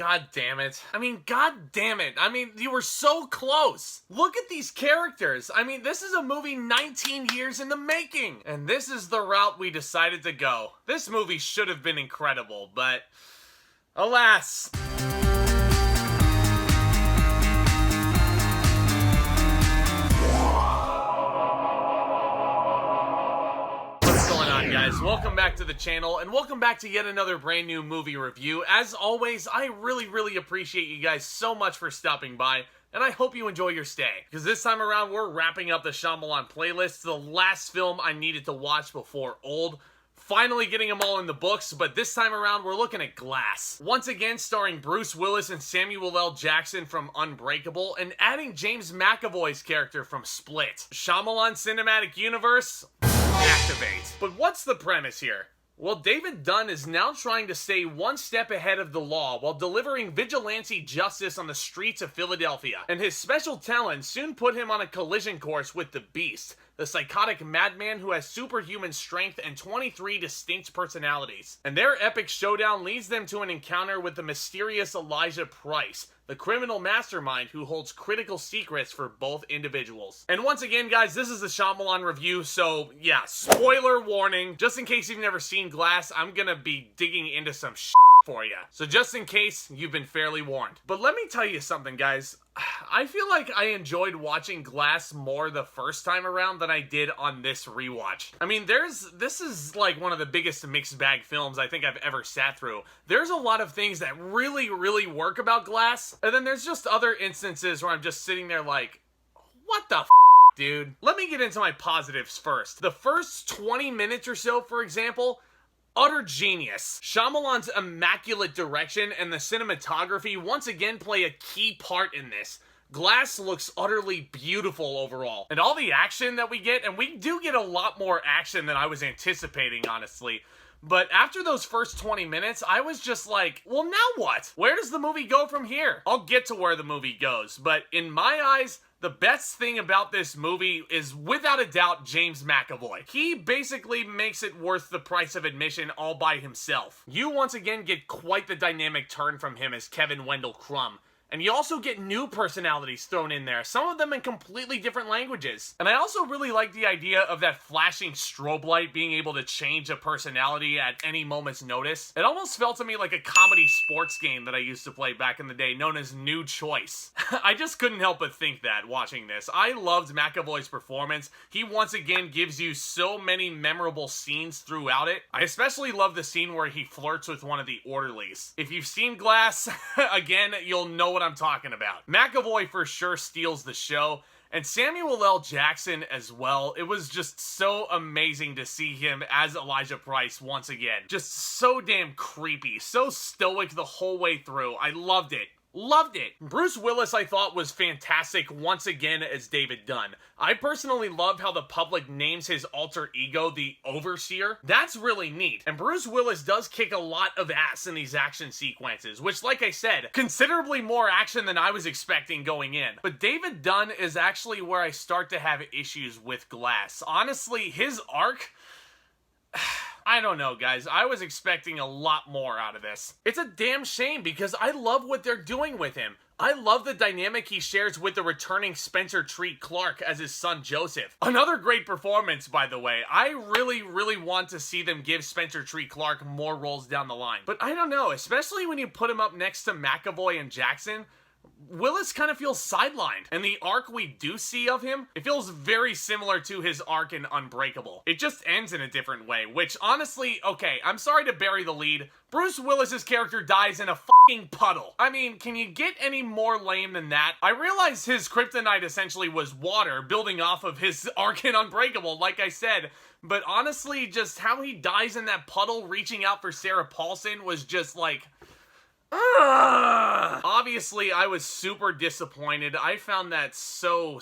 God damn it. I mean, god damn it. I mean, you were so close. Look at these characters. I mean, this is a movie 19 years in the making. And this is the route we decided to go. This movie should have been incredible, but alas. Guys, welcome back to the channel, and welcome back to yet another brand new movie review. As always, I really appreciate you guys so much for stopping by, and I hope you enjoy your stay. Because this time around, we're wrapping up the Shyamalan playlist, the last film I needed to watch before Old. Finally getting them all in the books, but this time around, we're looking at Glass. Once again, starring Bruce Willis and Samuel L. Jackson from Unbreakable, and adding James McAvoy's character from Split. Shyamalan Cinematic Universe, activate. But what's the premise here? Well, David Dunn is now trying to stay one step ahead of the law while delivering vigilante justice on the streets of Philadelphia. And his special talent soon put him on a collision course with the Beast, the psychotic madman who has superhuman strength and 23 distinct personalities. And their epic showdown leads them to an encounter with the mysterious Elijah Price, the criminal mastermind who holds critical secrets for both individuals. And once again, guys, this is a Shyamalan review, so yeah, spoiler warning. Just in case you've never seen Glass, I'm gonna be digging into some shit for you. So just in case, you've been fairly warned. But let me tell you something, guys. I feel like I enjoyed watching Glass more the first time around than I did on this rewatch. I mean, this is like one of the biggest mixed bag films I think I've ever sat through. There's a lot of things that really work about Glass, and then there's just other instances where I'm just sitting there like, what the f***, dude? Let me get into my positives first. The first 20 minutes or so, for example, utter genius. Shyamalan's immaculate direction and the cinematography once again play a key part in this. Glass looks utterly beautiful overall. And all the action that we get, and we do get a lot more action than I was anticipating, honestly. But after those first 20 minutes, I was just like, well, now what? Where does the movie go from here? I'll get to where the movie goes, but in my eyes, the best thing about this movie is, without a doubt, James McAvoy. He basically makes it worth the price of admission all by himself. You once again get quite the dynamic turn from him as Kevin Wendell Crumb. And you also get new personalities thrown in there, some of them in completely different languages. And I also really like the idea of that flashing strobe light being able to change a personality at any moment's notice. It almost felt to me like a comedy sports game that I used to play back in the day, known as New Choice. I just couldn't help but think that watching this. I loved McAvoy's performance. He once again gives you so many memorable scenes throughout it. I especially love the scene where he flirts with one of the orderlies. If you've seen Glass, again, you'll know what I'm talking about. McAvoy for sure steals the show, and Samuel L. Jackson as well. It was just so amazing to see him as Elijah Price once again. Just so damn creepy, so stoic the whole way through. I loved it. Loved it. Bruce Willis, I thought, was fantastic once again as David Dunn. I personally love how the public names his alter ego the Overseer. That's really neat. And Bruce Willis does kick a lot of ass in these action sequences, which, like I said, considerably more action than I was expecting going in. But David Dunn is actually where I start to have issues with Glass. Honestly, his arc, I don't know, guys. I was expecting a lot more out of this. It's a damn shame because I love what they're doing with him. I love the dynamic he shares with the returning Spencer Treat Clark as his son Joseph. Another great performance, by the way. I really want to see them give Spencer Treat Clark more roles down the line. But I don't know, especially when you put him up next to McAvoy and Jackson, Willis kind of feels sidelined, and the arc we do see of him, it feels very similar to his arc in Unbreakable. It just ends in a different way, which honestly, okay, I'm sorry to bury the lead. Bruce Willis's character dies in a fucking puddle. I mean, can you get any more lame than that? I realize his kryptonite essentially was water, building off of his arc in Unbreakable, like I said, but honestly, just how he dies in that puddle reaching out for Sarah Paulson was just like, ugh. Obviously, I was super disappointed. I found that so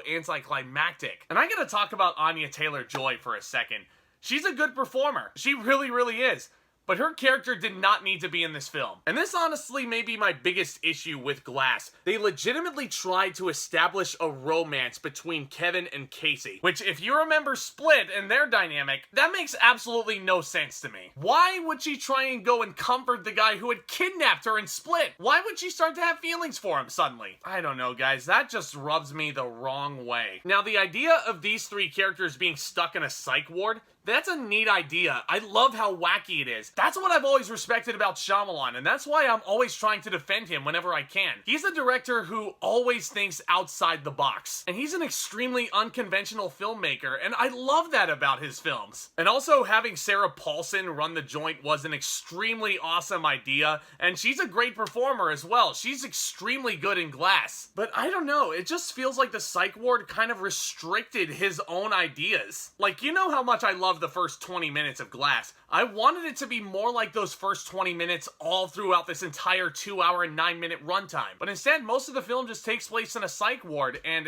anticlimactic. And I gotta talk about Anya Taylor-Joy for a second. She's a good performer. She really is. but her character did not need to be in this film. And this honestly may be my biggest issue with Glass. They legitimately tried to establish a romance between Kevin and Casey, which if you remember Split and their dynamic, that makes absolutely no sense to me. Why would she try and go and comfort the guy who had kidnapped her in Split? Why would she start to have feelings for him suddenly? I don't know, guys. That just rubs me the wrong way. Now, the idea of these three characters being stuck in a psych ward, that's a neat idea. I love how wacky it is. That's what I've always respected about Shyamalan, and that's why I'm always trying to defend him whenever I can. He's a director who always thinks outside the box, and he's an extremely unconventional filmmaker, and I love that about his films. And also, having Sarah Paulson run the joint was an extremely awesome idea, and she's a great performer as well. She's extremely good in Glass. But I don't know, it just feels like the psych ward kind of restricted his own ideas. Like, you know how much I love the first 20 minutes of Glass. I wanted it to be more like those first 20 minutes all throughout this entire 2 hour and 9 minute runtime. But instead, most of the film just takes place in a psych ward, and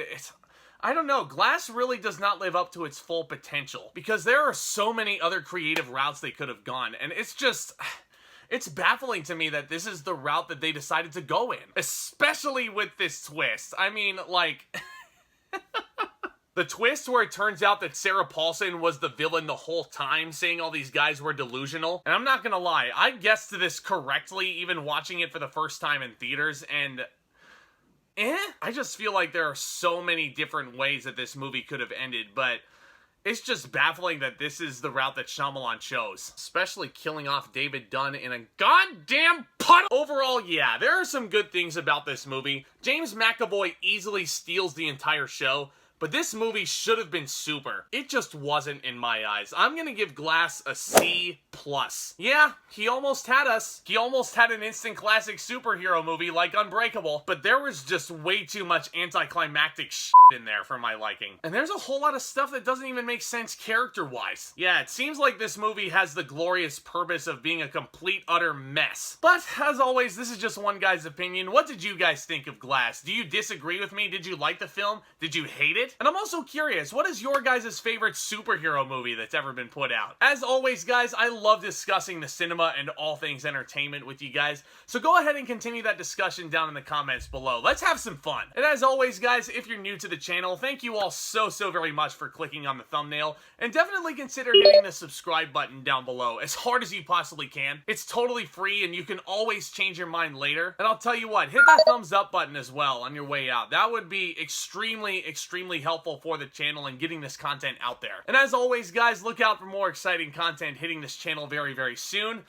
I don't know, Glass really does not live up to its full potential, because there are so many other creative routes they could have gone, and it's baffling to me that this is the route that they decided to go in, especially with this twist. I mean, like... The twist where it turns out that Sarah Paulson was the villain the whole time, saying all these guys were delusional. And I'm not gonna lie, I guessed this correctly even watching it for the first time in theaters, and... I just feel like there are so many different ways that this movie could have ended, but... It's just baffling that this is the route that Shyamalan chose. Especially killing off David Dunn in a goddamn puddle! Overall, yeah, there are some good things about this movie. James McAvoy easily steals the entire show. But this movie should have been super. It just wasn't in my eyes. I'm gonna give Glass a C+. Yeah, he almost had us. He almost had an instant classic superhero movie like Unbreakable, but there was just way too much anticlimactic shit in there for my liking. And there's a whole lot of stuff that doesn't even make sense character-wise. Yeah, it seems like this movie has the glorious purpose of being a complete, utter mess. But, as always, this is just one guy's opinion. What did you guys think of Glass? Do you disagree with me? Did you like the film? Did you hate it? And I'm also curious, what is your guys' favorite superhero movie that's ever been put out? As always, guys, I love discussing the cinema and all things entertainment with you guys, so go ahead and continue that discussion down in the comments below. Let's have some fun. And as always, guys, if you're new to the channel, thank you all so very much for clicking on the thumbnail, and definitely consider hitting the subscribe button down below as hard as you possibly can. It's totally free, and you can always change your mind later. And I'll tell you what, hit that thumbs up button as well on your way out. That would be extremely helpful for the channel and getting this content out there. And as always, guys, look out for more exciting content hitting this channel very soon.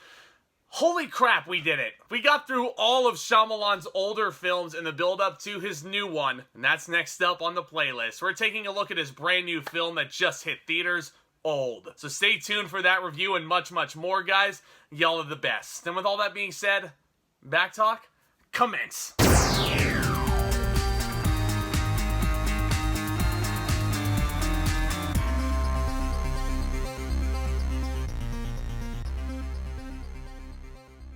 Holy crap, we did it. We got through all of Shyamalan's older films in the build-up to his new one, and that's next up on the playlist. We're taking a look at his brand new film that just hit theaters, Old. So stay tuned for that review and much more, guys. Y'all are the best. And with all that being said, back talk, commence.